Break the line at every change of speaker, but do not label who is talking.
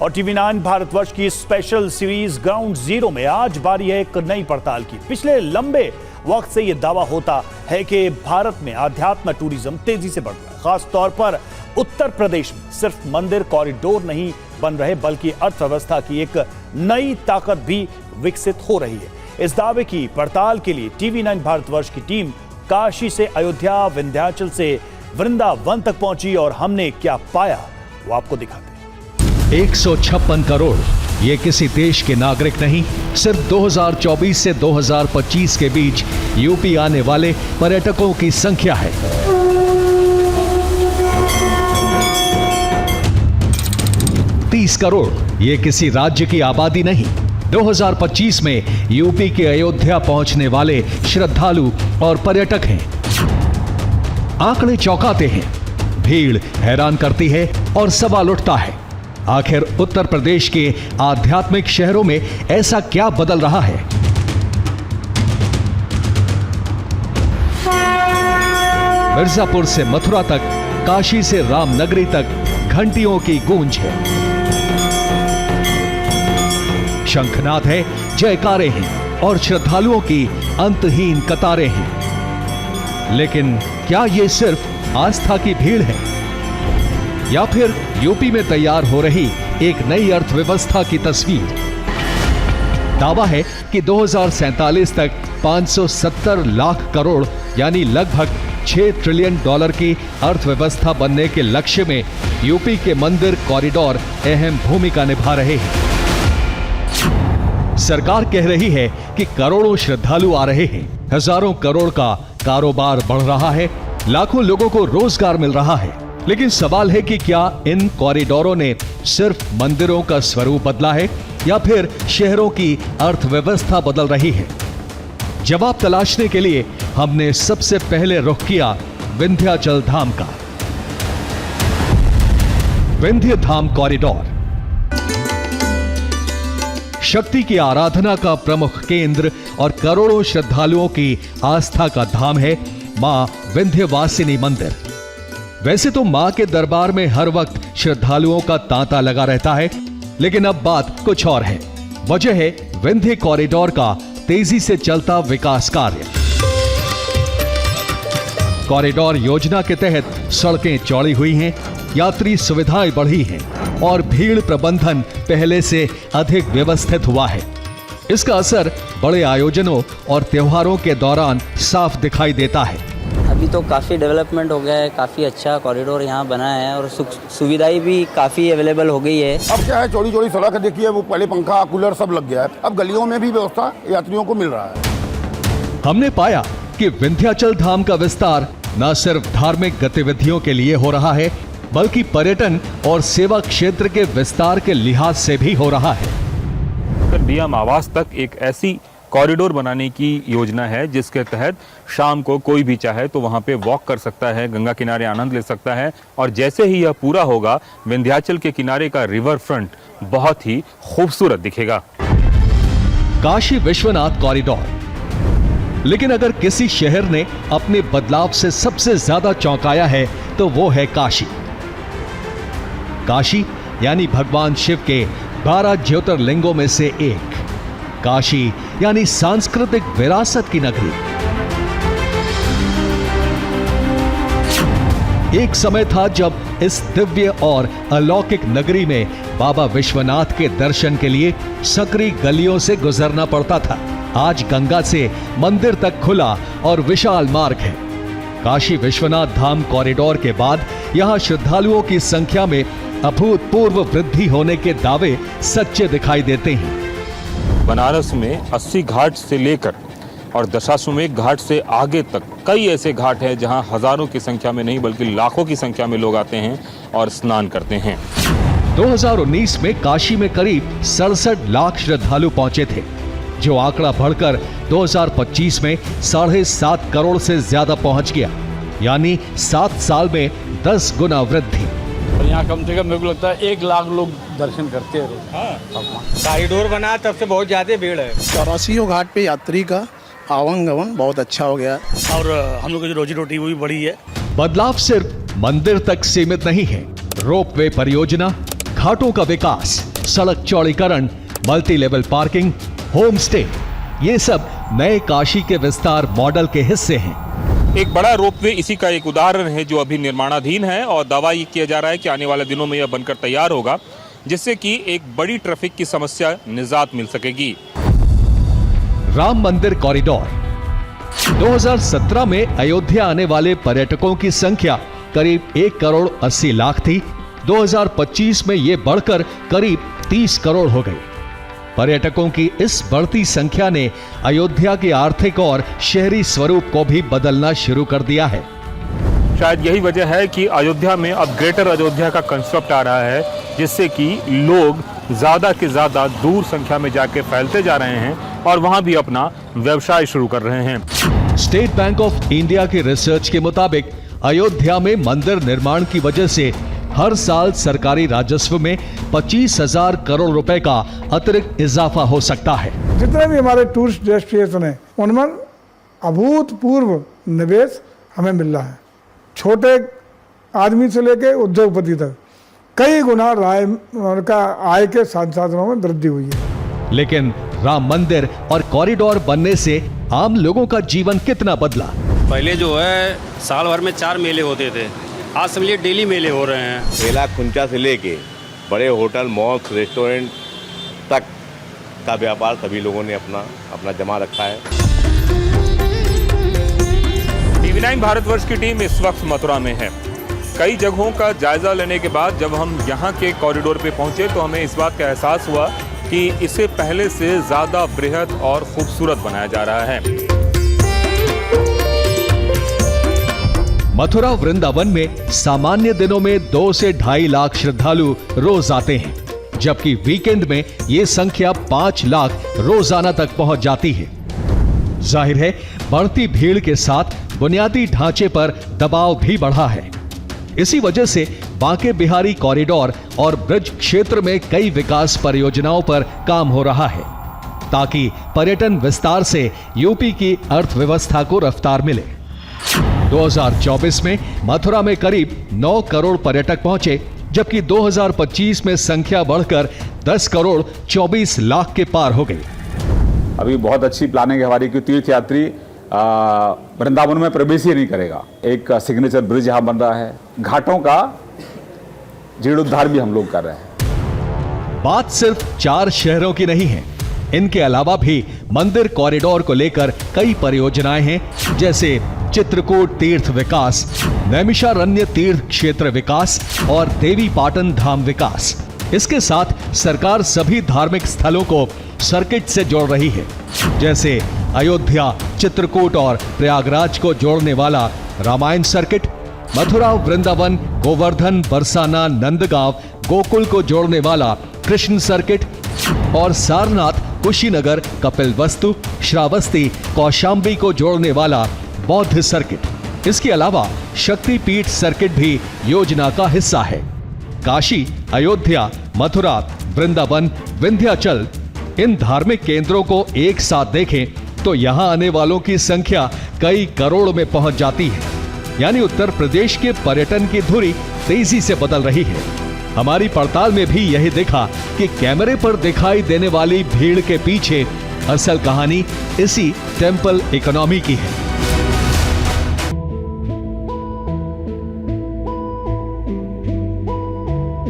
और टीवी9 भारतवर्ष की special series ground zero में आज बारी है एक नई पड़ताल की। पिछले लंबे वक्त से यह दावा होता है कि भारत में आध्यात्म टूरिज्म तेजी से बढ़ रहा है। खास तौर पर उत्तर प्रदेश में सिर्फ मंदिर कॉरिडोर नहीं बन रहे बल्कि अर्थव्यवस्था की एक नई ताकत भी विकसित हो रही है। इस दावे की पड़ताल के लिए टीवी9 भारतवर्ष की टीम काशी से अयोध्या, विंध्याचल से वृंदावन तक पहुंची और हमने क्या पाया वो आपको दिखाते हैं।
156 करोड़ ये किसी देश के नागरिक नहीं, सिर्फ 2024 से 2025 के बीच यूपी आने वाले पर्यटकों की संख्या है। $30 करोड़ ये किसी राज्य की आबादी नहीं। 2025 में यूपी के अयोध्या पहुंचने वाले श्रद्धालु और पर्यटक हैं। आंकड़े चौंकाते हैं, भीड़ हैरान करती है और सवाल उठता है, आखिर उत्तर प्रदेश के आध्यात्मिक शहरों में ऐसा क्या बदल रहा है? मिर्जापुर से मथुरा तक, काशी से रामनगरी तक घंटियों की गूंज है, शंखनाद है, जयकारे हैं और श्रद्धालुओं की अंतहीन कतारें हैं। लेकिन क्या यह सिर्फ आस्था की भीड़ है या फिर यूपी में तैयार हो रही एक नई अर्थव्यवस्था की तस्वीर? दावा है कि 2047 तक 570 लाख करोड़ यानी लगभग $6 ट्रिलियन की अर्थव्यवस्था बनने के लक्ष्य में यूपी के मंदिर कॉरिडोर अहम भूमिका निभा रहे हैं। सरकार कह रही है कि करोड़ों श्रद्धालु आ रहे हैं, हजारों करोड़ का कारोबार बढ़ रहा है, लाखों लोगों को रोजगार मिल रहा है। लेकिन सवाल है कि क्या इन कॉरिडोरों ने सिर्फ मंदिरों का स्वरूप बदला है या फिर शहरों की अर्थव्यवस्था बदल रही है? जवाब तलाशने के लिए हमने सबसे पहले रुख किया विंध्याचल धाम का। विंध्य धाम कॉरिडोर शक्ति की आराधना का प्रमुख केंद्र और करोड़ों श्रद्धालुओं की आस्था का धाम है मां विंध्यवासिनी मंदिर। वैसे तो मां के दरबार में हर वक्त श्रद्धालुओं का तांता लगा रहता है, लेकिन अब बात कुछ और है। वजह है विंध्य कॉरिडोर का तेजी से चलता विकास कार्य। कॉरिडोर योजना के तहत सड़कें चौड़ी हुई हैं, यात्री सुविधाएं बढ़ी हैं और भीड़ प्रबंधन पहले से अधिक व्यवस्थित हुआ है। इसका असर बड़े आयोजनों और त्योहारों के दौरान साफ दिखाई देता है।
अभी तो काफ़ी डेवलपमेंट हो गया है, काफ़ी अच्छा कॉरिडोर यहाँ बना है और सुविधाएं भी काफ़ी अवेलेबल हो गई है।
अब क्या है, चौड़ी चौड़ी सड़क देखिए, वो पहले पंखा कूलर सब लग गया है, अब गलियों में भी व्यवस्था यात्रियों को मिल रहा है।
हमने पाया कि विंध्याचल धाम का विस्तार न सिर्फ धार्मिक गतिविधियों के लिए हो रहा है बल्कि पर्यटन और सेवा क्षेत्र के विस्तार के लिहाज से भी हो रहा है।
डीएम आवास तक एक ऐसी कॉरिडोर बनाने की योजना है जिसके तहत शाम को कोई भी चाहे तो वहां पे वॉक कर सकता है, गंगा किनारे आनंद ले सकता है और जैसे ही यह पूरा होगा विंध्याचल के किनारे का रिवर फ्रंट बहुत ही खूबसूरत दिखेगा।
काशी विश्वनाथ कॉरिडोर। लेकिन अगर किसी शहर ने अपने बदलाव से सबसे ज्यादा चौंकाया है तो वो है काशी। काशी यानी भगवान शिव के 12 ज्योतिर्लिंगों में से एक। काशी यानी सांस्कृतिक विरासत की नगरी। एक समय था जब इस दिव्य और अलौकिक नगरी में बाबा विश्वनाथ के दर्शन के लिए सकरी गलियों से गुजरना पड़ता था। आज गंगा से मंदिर तक खुला और विशाल मार्ग है। काशी विश्वनाथ धाम कॉरिडोर के बाद यहां श्रद्धालुओं की संख्या में अभूतपूर्व वृद्धि होने के दावे सच्चे दिखाई देते हैं।
बनारस में 80 घाट से लेकर और दशाश्वमेध घाट से आगे तक कई ऐसे घाट हैं जहां हजारों की संख्या में नहीं बल्कि लाखों की संख्या में लोग आते हैं और स्नान करते हैं।
2019 में काशी में करीब 67 लाख श्रद्धालु पहुंचे थे, जो आंकड़ा बढ़कर 2025 में 7.5 करोड़ से ज्यादा पहुंच गया, यानी 7 साल में 10 गुना वृद्धि।
यहाँ कम से कम मेरे को लगता है 1 लाख लोग दर्शन करते हैं।
कॉरिडोर बना तब से बहुत ज्यादा भीड़ है।
84 घाट पे यात्री का आवागमन बहुत अच्छा हो गया
और हम लोग की रोजी रोटी वो भी बढ़ी है।
बदलाव सिर्फ मंदिर तक सीमित नहीं है। रोपवे परियोजना, घाटों का विकास, सड़क चौड़ीकरण, multi level parking, home stay, ये सब नए काशी के विस्तार मॉडल के हिस्से हैं।
एक बड़ा रोपवे इसी का एक उदाहरण है जो अभी निर्माणाधीन है और दावा ये किया जा रहा है कि आने वाले दिनों में यह बनकर तैयार होगा, जिससे कि एक बड़ी ट्रैफिक की समस्या निजात मिल सकेगी।
राम मंदिर कॉरिडोर। 2017 में अयोध्या आने वाले पर्यटकों की संख्या करीब 1 करोड़ 80 लाख थी। 2025 में ये बढ़कर करीब 30 करोड़ हो गई। पर्यटकों की इस बढ़ती संख्या ने अयोध्या के आर्थिक और शहरी स्वरूप को भी बदलना शुरू कर दिया है।
शायद यही वजह है कि अयोध्या में अब ग्रेटर अयोध्या का कंसेप्ट आ रहा है, जिससे कि लोग ज्यादा के ज्यादा दूर संख्या में जाके फैलते जा रहे हैं और वहां भी अपना व्यवसाय शुरू कर रहे हैं।
स्टेट बैंक ऑफ इंडिया के रिसर्च के मुताबिक अयोध्या में मंदिर निर्माण की वजह से हर साल सरकारी राजस्व में 25,000 करोड़ रुपए का अतिरिक्त इजाफा हो सकता है।
जितने भी हमारे टूरिस्ट डेस्टिनेशन हैं उनमें अभूतपूर्व निवेश हमें मिल रहा है। छोटे आदमी से लेकर उद्योगपति तक कई गुना आय के साधनों में वृद्धि हुई है।
लेकिन राम मंदिर और कॉरिडोर बनने से आम लोगों का जीवन कितना बदला?
पहले जो है साल भर में 4 मेले होते थे, आज समझिए डेली मेले हो रहे हैं।
मेला कुंचा से लेके बड़े होटल, मॉल्स, रेस्टोरेंट तक का व्यापार सभी लोगों ने अपना जमा रखा है।
टीवी9 भारतवर्ष की टीम इस वक्त मथुरा में है। कई जगहों का जायजा लेने के बाद जब हम यहाँ के कॉरिडोर पे पहुंचे तो हमें इस बात का एहसास हुआ कि इसे पहले से ज्यादा बृहद और खूबसूरत बनाया जा रहा है।
मथुरा वृंदावन में सामान्य दिनों में 2 से 2.5 लाख श्रद्धालु रोज आते हैं, जबकि वीकेंड में ये संख्या 5 लाख रोजाना तक पहुंच जाती है। जाहिर है बढ़ती भीड़ के साथ बुनियादी ढांचे पर दबाव भी बढ़ा है। इसी वजह से बांके बिहारी कॉरिडोर और ब्रज क्षेत्र में कई विकास परियोजनाओं पर काम हो रहा है, ताकि पर्यटन विस्तार से यूपी की अर्थव्यवस्था को रफ्तार मिले। 2024 में मथुरा में करीब 9 करोड़ पर्यटक पहुंचे, जबकि 2025 में संख्या बढ़कर 10 करोड़ 24 लाख के पार हो गई।
अभी बहुत अच्छी प्लानिंग है हमारी कि तीर्थ यात्री वृंदावन में प्रवेश ही नहीं करेगा। एक सिग्नेचर ब्रिज यहां बन रहा है, घाटों का जीर्णोद्धार भी हम लोग कर रहे हैं।
बात सिर्फ 4 शहरों की नहीं है, इनके अलावा भी मंदिर कॉरिडोर को लेकर कई परियोजनाएं हैं, जैसे चित्रकूट तीर्थ विकास, नैमिषारण्य तीर्थ क्षेत्र विकास और देवी पाटन धाम विकास। इसके साथ सरकार सभी धार्मिक स्थलों को सर्किट से जोड़ रही है, जैसे अयोध्या, चित्रकूट और प्रयागराज को जोड़ने वाला रामायण सर्किट, मथुरा, वृंदावन, गोवर्धन, बरसाना, नंदगांव, गोकुल को जोड़ने वाला कृष्ण सर्किट और सारनाथ, कुशीनगर, कपिलवस्तु, श्रावस्ती, कौशाम्बी को जोड़ने वाला बौद्ध सर्किट। इसके अलावा शक्तिपीठ सर्किट भी योजना का हिस्सा है। काशी, अयोध्या, मथुरा, वृंदावन, विंध्याचल, इन धार्मिक केंद्रों को एक साथ देखें तो यहां आने वालों की संख्या कई करोड़ में पहुंच जाती है। यानी उत्तर प्रदेश के पर्यटन की धुरी तेजी से बदल रही है। हमारी पड़ताल में भी यही देखा कि कैमरे पर दिखाई देने वाली भीड़ के पीछे असल कहानी इसी टेम्पल इकोनॉमी की है।